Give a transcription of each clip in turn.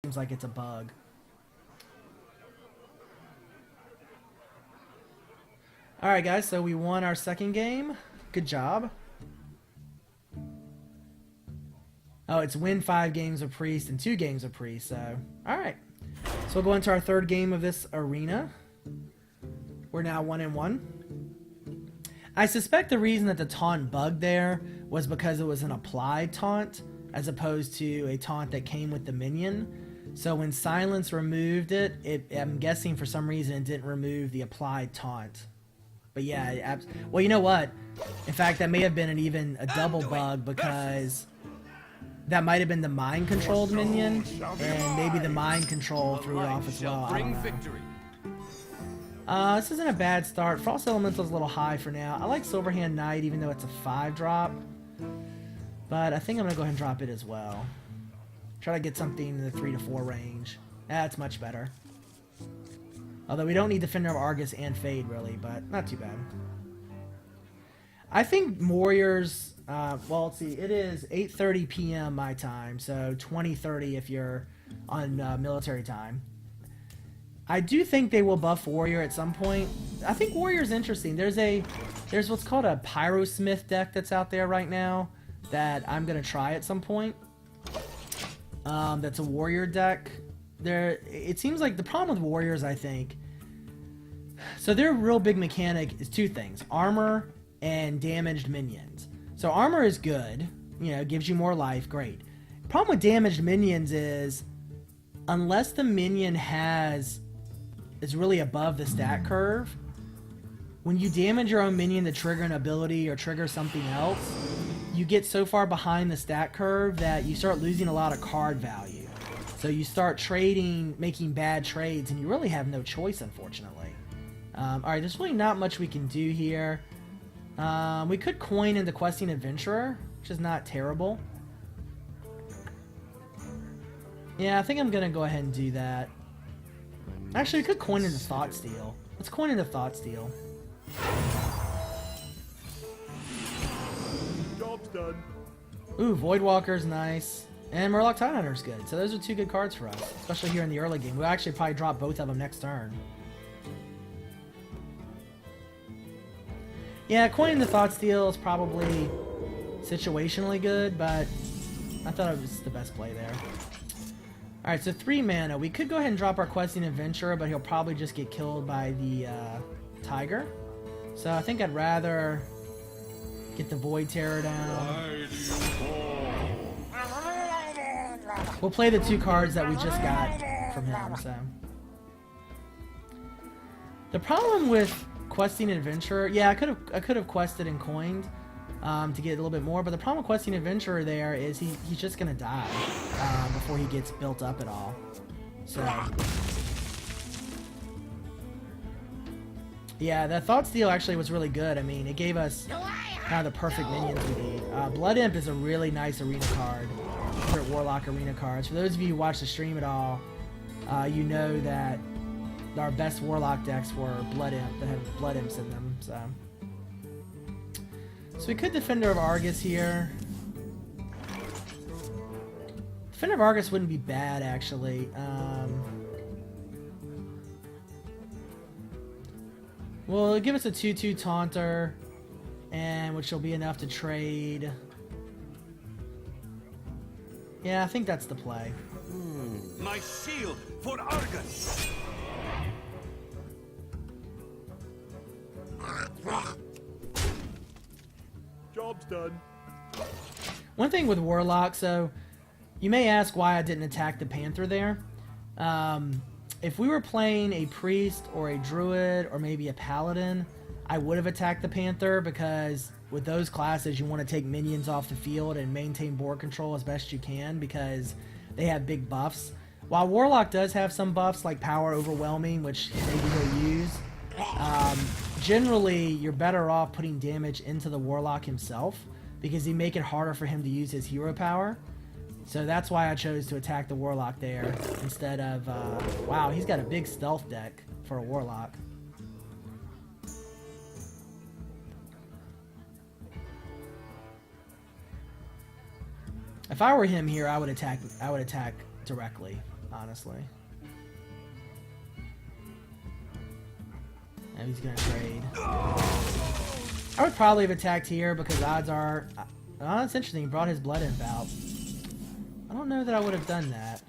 Seems like it's a bug. Alright guys, so we won our second game. Good job. Oh, it's win 5 games of Priest and 2 games of Priest, so... Alright. So we'll go into our third game of this arena. We're now 1-1. I suspect the reason that the taunt bugged there was because it was an applied taunt, as opposed to a taunt that came with the minion. So when Silence removed it, I'm guessing for some reason it didn't remove the applied taunt. But yeah, well, you know what? In fact, that may have been even a double bug, because that might have been the mind controlled minion, and maybe the mind control threw it off as well. I don't know. This isn't a bad start. Frost Elemental's a little high for now. I like Silverhand Knight, even though it's a 5-drop. But I think I'm going to go ahead and drop it as well. Try to get something in the 3 to 4 range. That's much better. Although we don't need Defender of Argus and Fade, really, but not too bad. I think Warriors... well, let's see. It is 8:30 p.m. my time, so 20:30 if you're on military time. I do think they will buff Warrior at some point. I think Warrior's interesting. There's what's called a Pyrosmith deck that's out there right now that I'm gonna try at some point. That's a Warrior deck. It seems like the problem with Warriors, I think. So their real big mechanic is 2 things: armor and damaged minions. So armor is good, you know, gives you more life, great. Problem with damaged minions is, unless the minion is really above the stat curve, when you damage your own minion to trigger an ability or trigger something else, you get so far behind the stat curve that you start losing a lot of card value. So you start trading, making bad trades, and you really have no choice, unfortunately. Alright, there's really not much we can do here. We could coin into Questing Adventurer, which is not terrible. Yeah, I think I'm going to go ahead and do that. Actually, we could coin into Thoughtsteal. Let's coin into Thoughtsteal. Job's done. Ooh, Voidwalker's nice. And Murloc Tidehunter's good. So those are 2 good cards for us, especially here in the early game. We'll actually probably drop both of them next turn. Yeah, coining the Thoughtsteal is probably situationally good, but I thought it was the best play there. Alright, so 3 mana. We could go ahead and drop our Questing Adventurer, but he'll probably just get killed by the Tiger. So I think I'd rather get the Void Terror down. We'll play the 2 cards that we just got from him, so. The problem with Questing Adventurer, yeah, I could have quested and coined to get a little bit more, but the problem with Questing Adventurer there is he's just gonna die before he gets built up at all. So yeah, that Thoughtsteal actually was really good. I mean, it gave us kind of the perfect minions we need. Blood Imp is a really nice arena card. Favorite Warlock arena cards. For those of you who watch the stream at all, you know that our best Warlock decks were Blood Imp, that have Blood Imps in them, so we could Defender of Argus here. Defender of Argus wouldn't be bad, actually. Well, it'll give us a 2/2 Taunter, and which will be enough to trade. Yeah, I think that's the play. My shield for Argus. Job's done. One thing with Warlock, so you may ask why I didn't attack the Panther there. If we were playing a Priest or a Druid or maybe a Paladin, I would have attacked the Panther, because with those classes you want to take minions off the field and maintain board control as best you can, because they have big buffs. While Warlock does have some buffs like Power Overwhelming, which maybe he'll use, generally you're better off putting damage into the Warlock himself, because you make it harder for him to use his hero power. So that's why I chose to attack the Warlock there instead of... wow, he's got a big stealth deck for a Warlock. If I were him here, I would attack directly. honestly. And he's gonna trade. I would probably have attacked here because odds are... Oh, that's interesting. He brought his Blood Imp out. I don't know that I would have done that.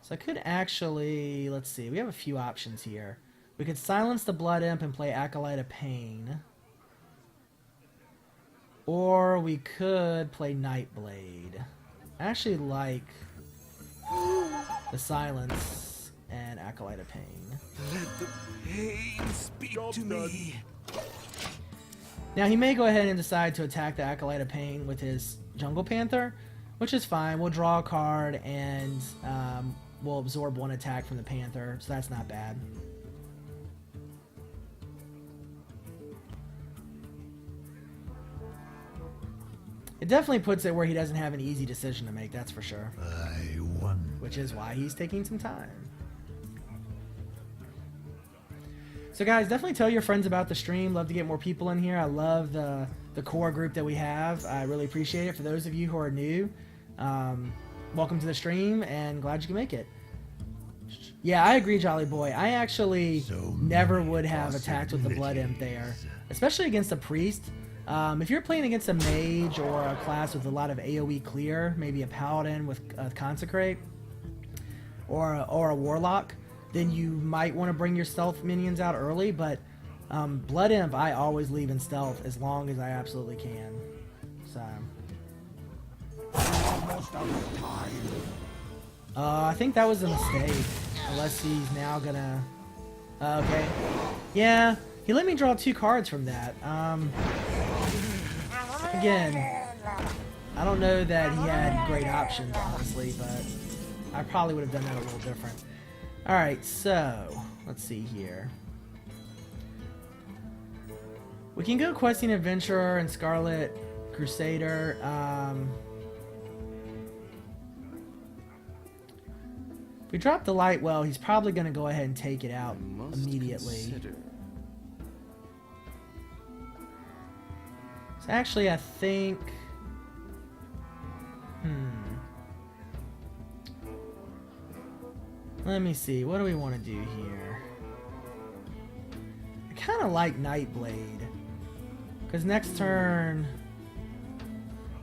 So I could actually... Let's see. We have a few options here. We could silence the Blood Imp and play Acolyte of Pain. Or we could play Nightblade. I actually like the silence and Acolyte of Pain. Let the pain speak to me. Now he may go ahead and decide to attack the Acolyte of Pain with his Jungle Panther, which is fine. We'll draw a card and we'll absorb one attack from the Panther, so that's not bad. It definitely puts it where he doesn't have an easy decision to make, that's for sure. I won. Which is why he's taking some time. So guys, definitely tell your friends about the stream. Love to get more people in here. I love the core group that we have. I really appreciate it. For those of you who are new, welcome to the stream and glad you can make it. Yeah, I agree, Jolly Boy. I actually never would have attacked with the Blood Imp there, especially against a priest. If you're playing against a mage or a class with a lot of AoE clear, maybe a paladin with Consecrate, or a warlock, then you might want to bring your stealth minions out early, but Blood Imp I always leave in stealth as long as I absolutely can. So Almost out of time. I think that was a mistake. Unless he's now gonna... okay. Yeah, he let me draw 2 cards from that. Again, I don't know that he had great options, honestly, but I probably would have done that a little different. Alright, so, let's see here. We can go Questing Adventurer and Scarlet Crusader. If we drop the Light Well, he's probably going to go ahead and take it out immediately. So actually, I think... Let me see. What do we want to do here? I kind of like Nightblade. Because next turn...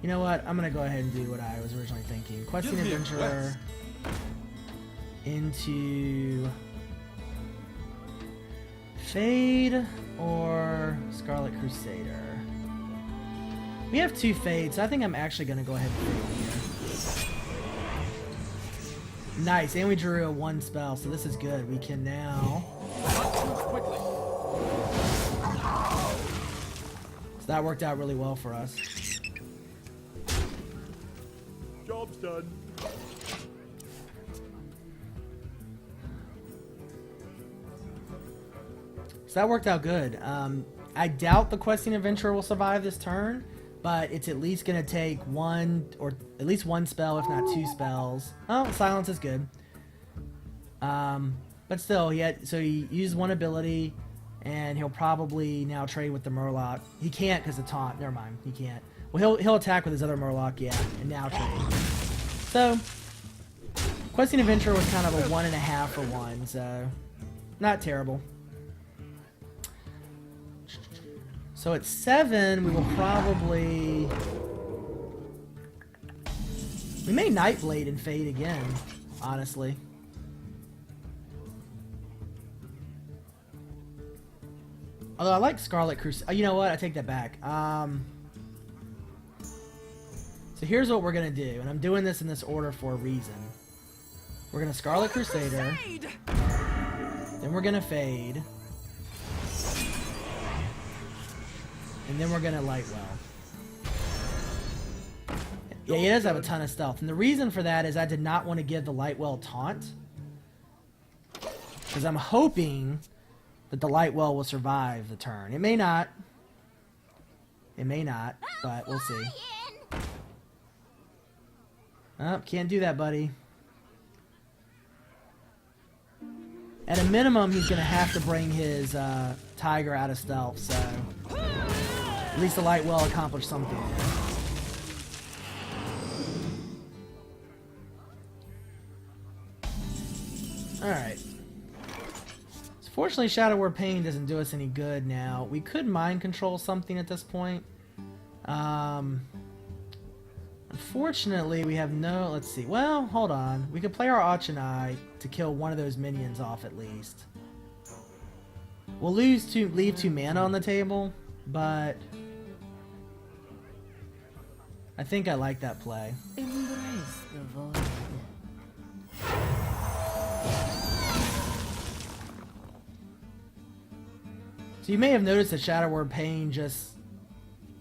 You know what? I'm going to go ahead and do what I was originally thinking. Questing Adventurer into Fade or Scarlet Crusader. We have 2 Fades, so I think I'm actually going to go ahead and Fade here. Nice, and we drew a 1 spell, so this is good. We can now... So that worked out really well for us. Job's done. So that worked out good. I doubt the Questing Adventurer will survive this turn, but it's at least going to take 1, or at least 1 spell, if not 2 spells. Oh, Silence is good. But still, he used 1 ability, and he'll probably now trade with the Murloc. He can't because of taunt. Never mind, he can't. Well, he'll attack with his other Murloc, yeah, and now trade. So, Questing Adventurer was kind of a 1.5 for 1, so not terrible. So at 7, we will probably... We may Nightblade and Fade again, honestly. Although I like Scarlet Crusader. You know what? I take that back. So here's what we're going to do. And I'm doing this in this order for a reason. We're going to Scarlet Crusader. Then we're going to Fade. And then we're going to Light Well. Yeah, he does have a ton of stealth. And the reason for that is I did not want to give the Light Well taunt. Because I'm hoping that the Light Well will survive the turn. It may not. It may not, but we'll see. Oh, can't do that, buddy. At a minimum, he's going to have to bring his Tiger out of stealth, so... At least the Light Well accomplished something. Alright. Fortunately, Shadow Word Pain doesn't do us any good now. We could mind control something at this point. Unfortunately, we have no... Let's see. Well, hold on. We could play our Achani to kill one of those minions off at least. We'll leave 2 mana on the table, but... I think I like that play. Embrace the void. So you may have noticed that Shadow Word Pain just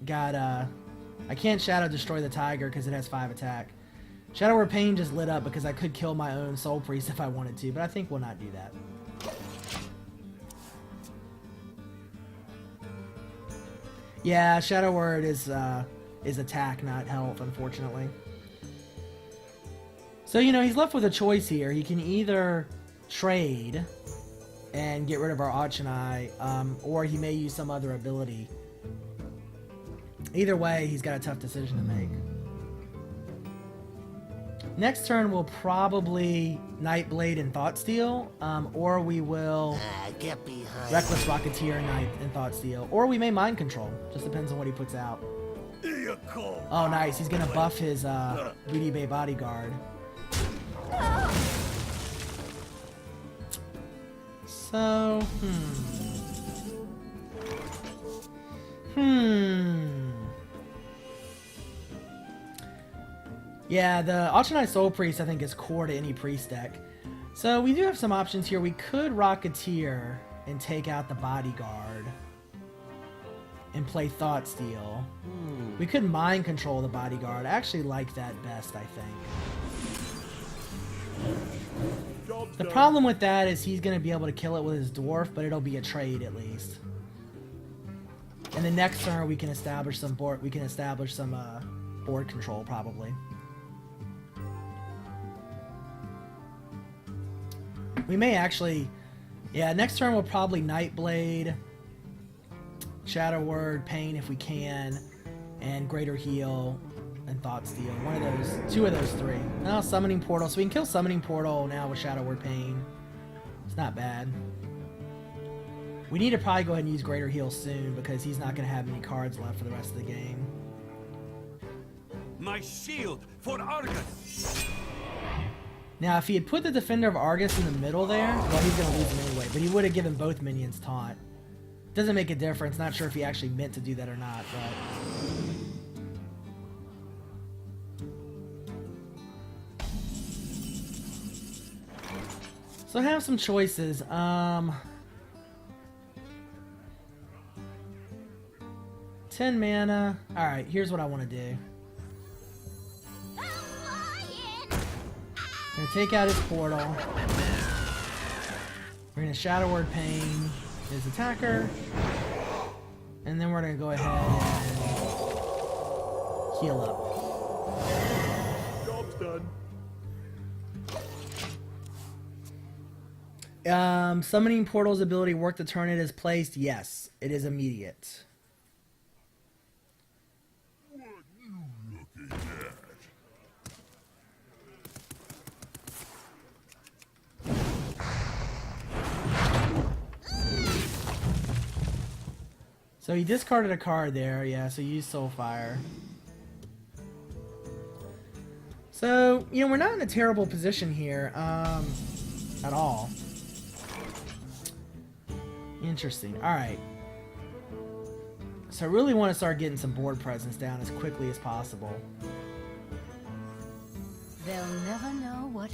got, I can't Shadow Destroy the Tiger because it has 5 attack. Shadow Word Pain just lit up because I could kill my own Soul Priest if I wanted to, but I think we'll not do that. Yeah, Shadow Word is attack, not health, unfortunately. So, you know, he's left with a choice here. He can either trade and get rid of our Achani, or he may use some other ability. Either way, he's got a tough decision to make. Next turn, we'll probably Nightblade and Thoughtsteal, or we will Get behind. Reckless Rocketeer and Thoughtsteal, or we may Mind Control. Just depends on what he puts out. Oh, nice. He's gonna buff his Beauty Bay Bodyguard. So, Yeah, the Achani Soul Priest, I think, is core to any priest deck. So we do have some options here. We could Rocketeer and take out the Bodyguard and play Thoughtsteal. We could Mind Control the Bodyguard. I actually like that best, I think. The problem with that is he's going to be able to kill it with his Dwarf, but it'll be a trade at least. And the next turn we can establish some board. We can establish some board control probably. We may actually, yeah. Next turn we'll probably Nightblade, Shadow Word, Pain if we can, and Greater Heal and Thoughtsteal. One of those, 2 of those 3. Now Summoning Portal, so we can kill Summoning Portal now with Shadow Word Pain. It's not bad. We need to probably go ahead and use Greater Heal soon because he's not going to have any cards left for the rest of the game. My shield for Argus. Now, if he had put the Defender of Argus in the middle there, well, he's going to lose him anyway, but he would have given both minions taunt. Doesn't make a difference. Not sure if he actually meant to do that or not, but... So I have some choices. 10 mana. Alright, here's what I want to do. We're gonna take out his portal. We're gonna Shadow Word Pain his attacker. And then we're gonna go ahead and heal up. Job's done. Summoning Portal's ability work the turn it is placed. Yes, it is immediate. So he discarded a card there, yeah, so you use Soulfire. So, you know, we're not in a terrible position here, at all. Interesting, alright. So I really want to start getting some board presence down as quickly as possible. They'll never know what.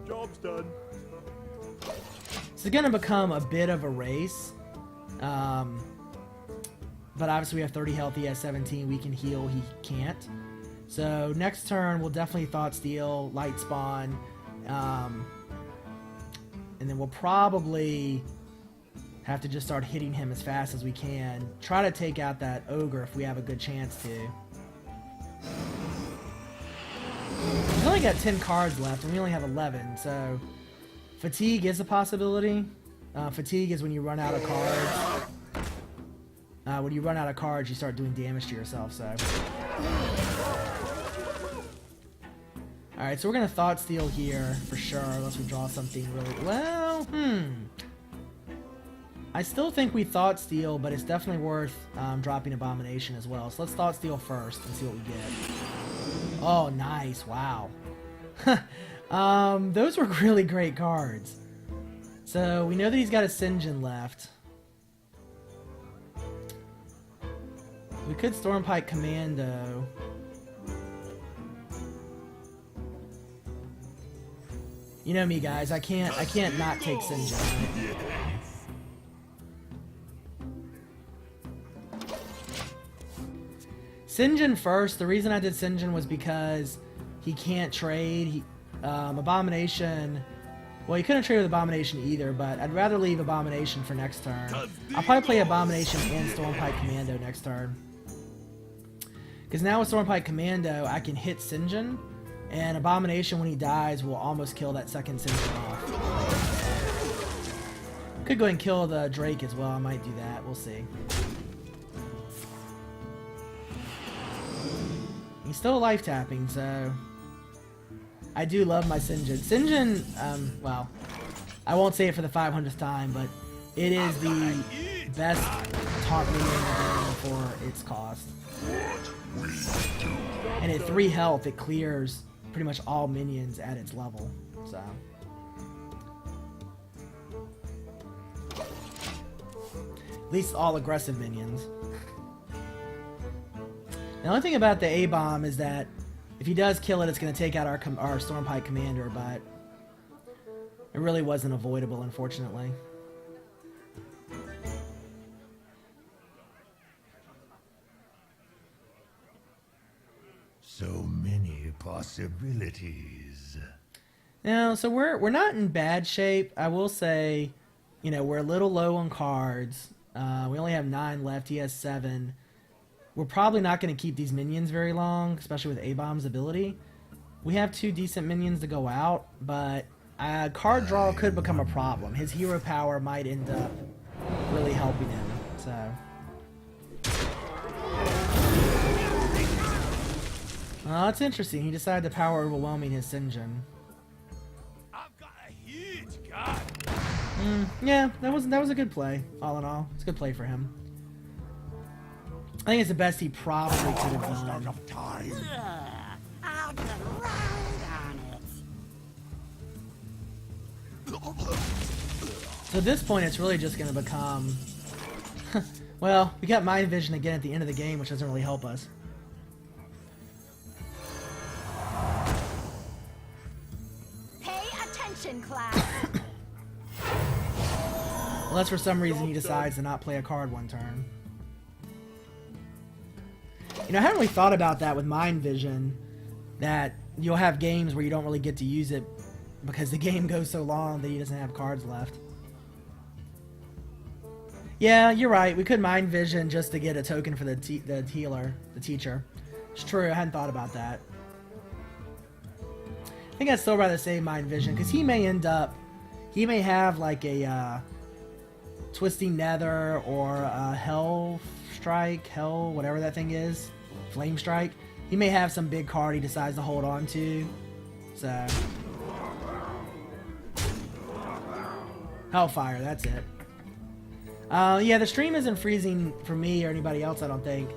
Job's done. It's going to become a bit of a race. But obviously we have 30 health, he has 17, we can heal, he can't. So next turn we'll definitely Thoughtsteal, Light Spawn, and then we'll probably have to just start hitting him as fast as we can. Try to take out that Ogre if we have a good chance to. We've only got 10 cards left and we only have 11, so... Fatigue is a possibility. Fatigue is when you run out of cards. When you run out of cards, you start doing damage to yourself, so... Alright, so we're gonna Thought Steal here for sure, unless we draw something really... Well, I still think we Thought Steal, but it's definitely worth dropping Abomination as well. So let's Thought Steal first and see what we get. Oh, nice. Wow. Those were really great cards. So we know that he's got a Sinjin left. We could Stormpike Commando. You know me, guys. I can't not take Sinjin. Sinjin first. The reason I did Sinjin was because he can't trade. Abomination. Well, he couldn't trade with Abomination either, but I'd rather leave Abomination for next turn. I'll probably play Abomination and Stormpike Commando next turn. Because now with Stormpike Commando, I can hit Sinjin, and Abomination, when he dies, will almost kill that second Sinjin off. Could go ahead and kill the Drake as well. I might do that. We'll see. He's still life tapping, so I do love my Sinjin. Sinjin, well, I won't say it for the 500th time, but it is the best taunt minion in the game for its cost. And at 3 health, it clears pretty much all minions at its level. So at least all aggressive minions. The only thing about the A-Bomb is that if he does kill it, it's going to take out our Stormpike Commander, but it really wasn't avoidable, unfortunately. So many possibilities. Now, so we're not in bad shape. I will say, you know, we're a little low on cards. We only have 9 left. He has 7. We're probably not going to keep these minions very long, especially with A-Bomb's ability. We have 2 decent minions to go out, but card draw could become a problem. His hero power might end up really helping him. So, it's interesting. He decided to power overwhelming his Sinjin. I've got a huge card. Yeah, that was a good play. All in all, it's a good play for him. I think it's the best he probably could have done. I'll get right on it. So at this point, it's really just going to become... well, we got Mind Vision again at the end of the game, which doesn't really help us. Pay attention, class. Unless for some reason he decides to not play a card one turn. You know, I haven't really thought about that with Mind Vision, that you'll have games where you don't really get to use it because the game goes so long that he doesn't have cards left. Yeah, you're right. We could Mind Vision just to get a token for the healer, the teacher. It's true. I hadn't thought about that. I think I'd still rather save Mind Vision because he may have like a Twisting Nether or a Hell Strike, whatever that thing is. Flame Strike. He may have some big card he decides to hold on to. So, Hellfire, that's it. Yeah, the stream isn't freezing for me or anybody else, I don't think.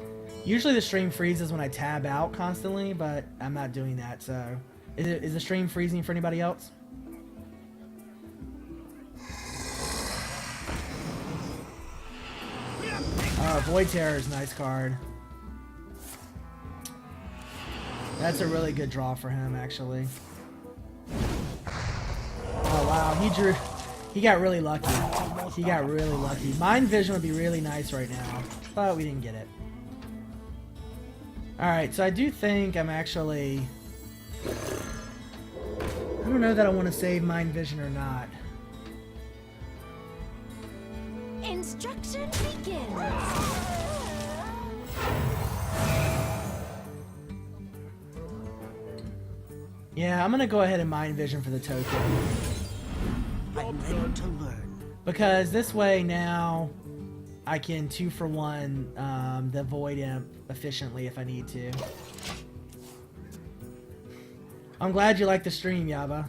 Usually the stream freezes when I tab out constantly, but I'm not doing that, so... Is the stream freezing for anybody else? Void Terror is a nice card. That's a really good draw for him, actually. Oh, wow. He got really lucky. He got really lucky. Mind Vision would be really nice right now, but we didn't get it. Alright, so I do think I'm actually... I don't know that I want to save Mind Vision or not. Instruction begins. Yeah, I'm gonna go ahead and Mind Vision for the token. I'm ready to learn. Because this way now I can 2-for-1 the Void Imp efficiently if I need to. I'm glad you like the stream, Yaba.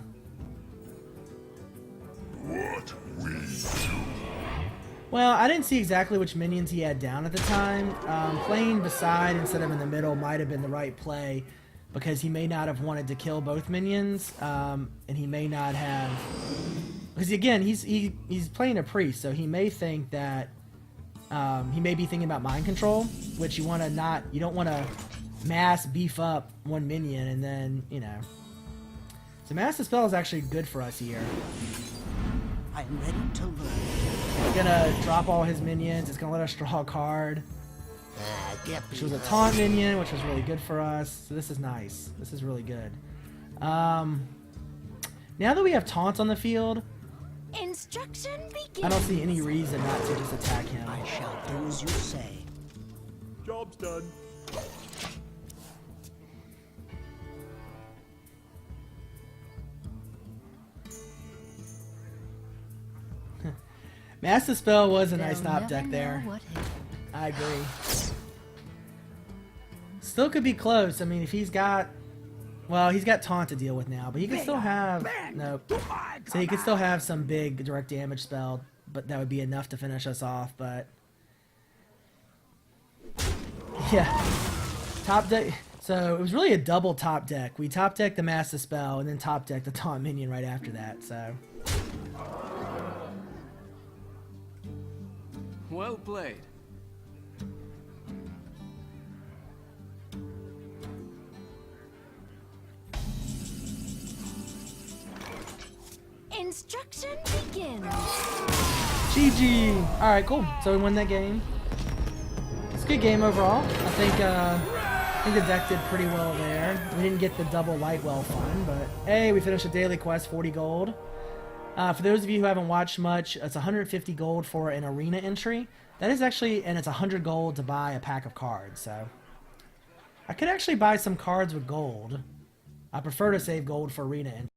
What we do. Well, I didn't see exactly which minions he had down at the time. Playing beside instead of in the middle might have been the right play because he may not have wanted to kill both minions, and he may not have... Because again, he's playing a priest, so he may think that he may be thinking about mind control, which you don't want to mass beef up one minion and then, you know. So mass dispel is actually good for us here. I'm ready to learn. It's gonna drop all his minions. It's gonna let us draw a card, which was a taunt minion, which was really good for us. So this is nice. This is really good. Now that we have taunt on the field, Instruction begins. I don't see any reason not to just attack him. I shall do as you say. Job's done. Mass Dispel was a nice They'll top never deck know there. what hit. I agree. Still could be close. I mean, if he's got... Well, he's got taunt to deal with now, but he could still have... Nope. So he could still have some big direct damage spell, but that would be enough to finish us off, but... Yeah. Top deck... So, it was really a double top deck. We top decked the Mass Dispel, and then top decked the taunt minion right after that, so... Well played. Instruction begins. GG! Alright, cool. So we won that game. It's a good game overall. I think the deck did pretty well there. We didn't get the double Lightwell fun, but hey, we finished a daily quest, 40 gold. For those of you who haven't watched much, it's 150 gold for an arena entry. That is actually, and it's 100 gold to buy a pack of cards, so. I could actually buy some cards with gold. I prefer to save gold for arena entry.